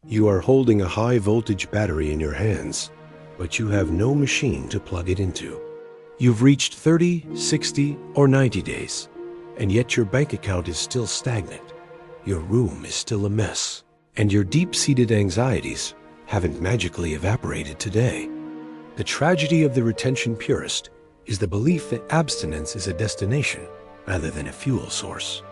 You are holding a high-voltage battery in your hands, but you have no machine to plug it into. You've reached 30, 60, or 90 days, and yet your bank account is still stagnant. Your room is still a mess, and your deep-seated anxieties haven't magically evaporated today. The tragedy of the retention purist is the belief that abstinence is a destination rather than a fuel source.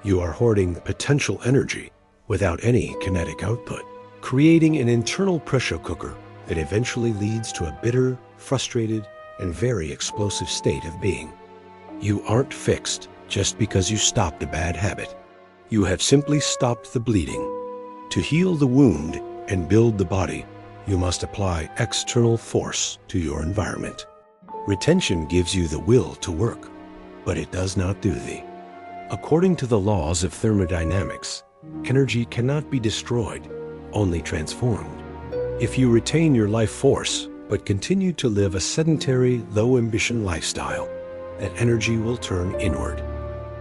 You are hoarding potential energy without any kinetic output, creating an internal pressure cooker that eventually leads to a bitter, frustrated, and very explosive state of being. You aren't fixed just because you stopped a bad habit. You have simply stopped the bleeding. To heal the wound and build the body, you must apply external force to your environment. Retention gives you the will to work, but it does not do thee. According to the laws of thermodynamics, energy cannot be destroyed, only transformed. If you retain your life force, but continue to live a sedentary, low-ambition lifestyle, that energy will turn inward.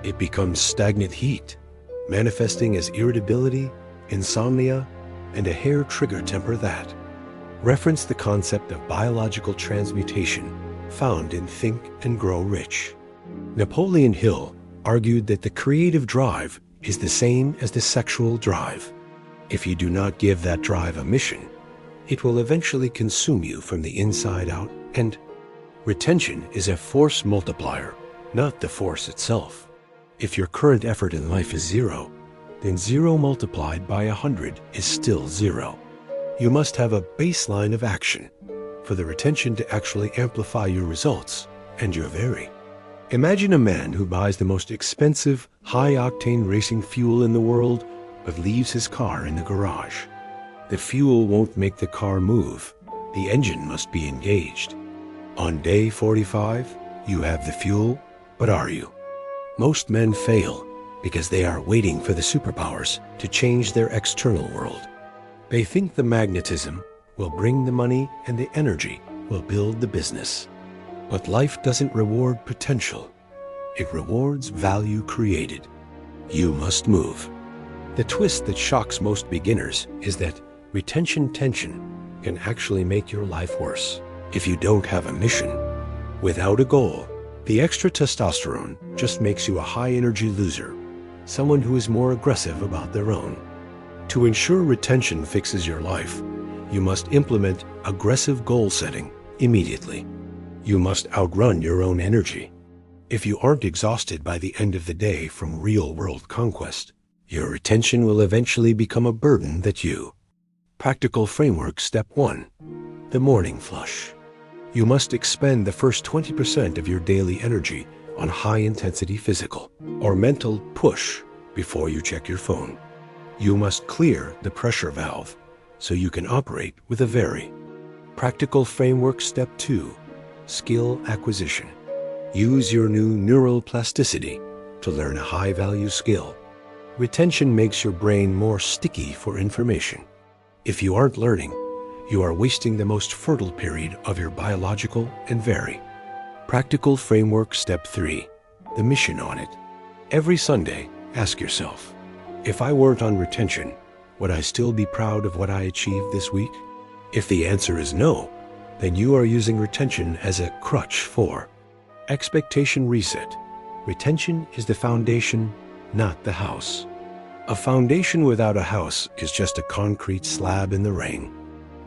It becomes stagnant heat, manifesting as irritability, insomnia, and a hair trigger temper that. Reference the concept of biological transmutation found in Think and Grow Rich. Napoleon Hill argued that the creative drive is the same as the sexual drive. If you do not give that drive a mission, it will eventually consume you from the inside out, and retention is a force multiplier, not the force itself. If your current effort in life is 0, then 0 multiplied by 100 is still 0. You must have a baseline of action for the retention to actually amplify your results and your vary. Imagine a man who buys the most expensive, high-octane racing fuel in the world, but leaves his car in the garage. The fuel won't make the car move. The engine must be engaged. On day 45, you have the fuel, but are you? Most men fail because they are waiting for the superpowers to change their external world. They think the magnetism will bring the money and the energy will build the business. But life doesn't reward potential. It rewards value created. You must move. The twist that shocks most beginners is that retention tension can actually make your life worse if you don't have a mission. Without a goal, the extra testosterone just makes you a high-energy loser, someone who is more aggressive about their own. To ensure retention fixes your life, you must implement aggressive goal setting immediately. You must outrun your own energy. If you aren't exhausted by the end of the day from real-world conquest, your retention will eventually become a burden that you. Practical Framework Step 1. The Morning Flush. You must expend the first 20% of your daily energy on high-intensity physical or mental push before you check your phone. You must clear the pressure valve so you can operate with a vary. Practical Framework Step 2. Skill Acquisition. Use your new neural plasticity to learn a high-value skill. Retention makes your brain more sticky for information. If you aren't learning, you are wasting the most fertile period of your biological and vary. Practical Framework Step 3. The mission on it. Every Sunday, ask yourself, if I weren't on retention, would I still be proud of what I achieved this week? If the answer is no, then you are using retention as a crutch for expectation reset. Retention is the foundation, not the house. A foundation without a house is just a concrete slab in the rain.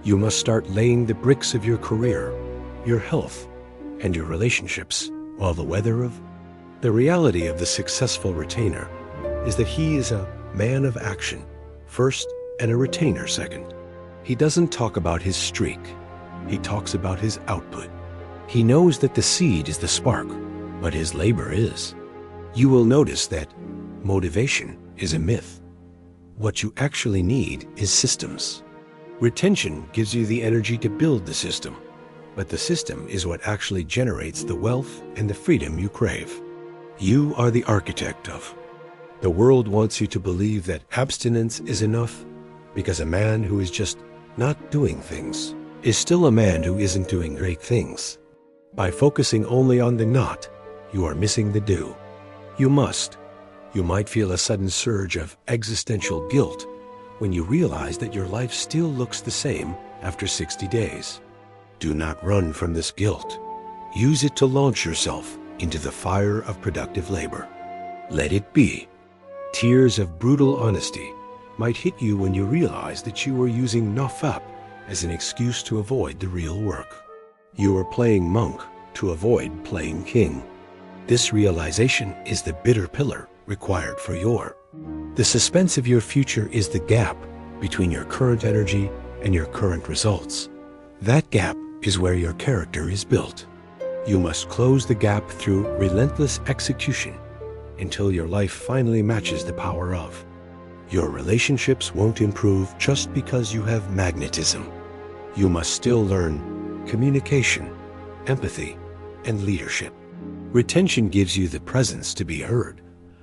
You must start laying the bricks of your career, your health, and your relationships while the weather of. The reality of the successful retainer is that he is a man of action first and a retainer second. He doesn't talk about his streak. He talks about his output. He knows that the seed is the spark, but his labor is. You will notice that motivation is a myth. What you actually need is systems. Retention gives you the energy to build the system, but the system is what actually generates the wealth and the freedom you crave. You are the architect of. The world wants you to believe that abstinence is enough because a man who is just not doing things is still a man who isn't doing great things. By focusing only on the not, you are missing the do. You must. You might feel a sudden surge of existential guilt when you realize that your life still looks the same after 60 days. Do not run from this guilt. Use it to launch yourself into the fire of productive labor. Let it be. Tears of brutal honesty might hit you when you realize that you are using nafap as an excuse to avoid the real work. You are playing monk to avoid playing king. This realization is the bitter pillar required for the suspense of your future is the gap between your current energy and your current results. That gap is where your character is built. You must close the gap through relentless execution until your life finally matches the power of. Your relationships won't improve just because you have magnetism. You must still learn communication, empathy, and leadership. Retention gives you the presence to be heard,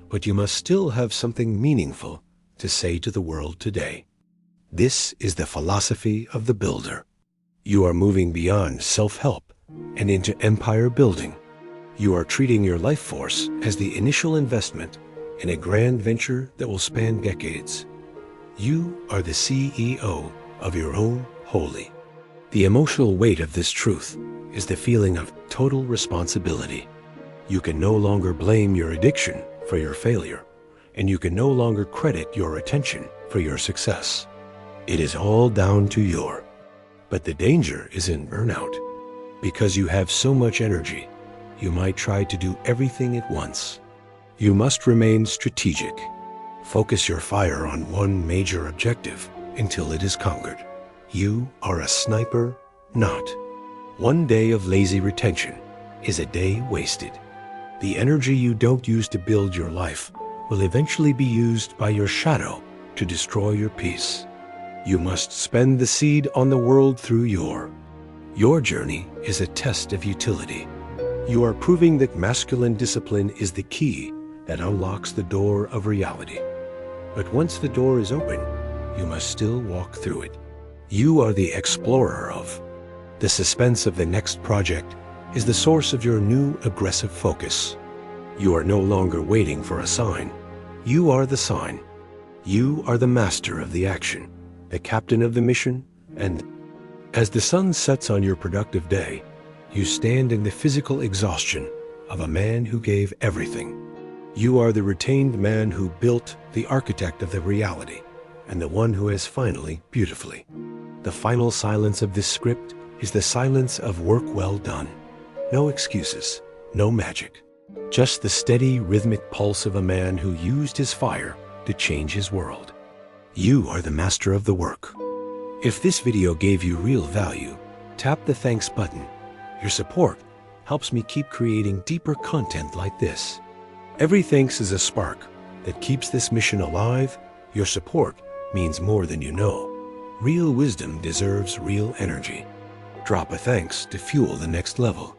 but you must still have something meaningful to say to the world today. This is the philosophy of the builder. You are moving beyond self-help and into empire building. You are treating your life force as the initial investment in a grand venture that will span decades. You are the CEO of your own holy. The emotional weight of this truth is the feeling of total responsibility. You can no longer blame your addiction for your failure, and you can no longer credit your attention for your success. It is all down to your. But the danger is in burnout. Because you have so much energy, you might try to do everything at once. You must remain strategic. Focus your fire on one major objective until it is conquered. You are a sniper, not. One day of lazy retention is a day wasted. The energy you don't use to build your life will eventually be used by your shadow to destroy your peace. You must spend the seed on the world through your journey is a test of utility. You are proving that masculine discipline is the key that unlocks the door of reality. But once the door is open, you must still walk through it. You are the explorer of. The suspense of the next project is the source of your new aggressive focus. You are no longer waiting for a sign. You are the sign. You are the master of the action, the captain of the mission, and as the sun sets on your productive day, you stand in the physical exhaustion of a man who gave everything. You are the retained man who built, the architect of the reality, and the one who has finally, beautifully. The final silence of this script is the silence of work well done. No excuses, no magic. Just the steady, rhythmic pulse of a man who used his fire to change his world. You are the master of the work. If this video gave you real value, tap the thanks button. Your support helps me keep creating deeper content like this. Every thanks is a spark that keeps this mission alive. Your support means more than you know. Real wisdom deserves real energy. Drop a thanks to fuel the next level.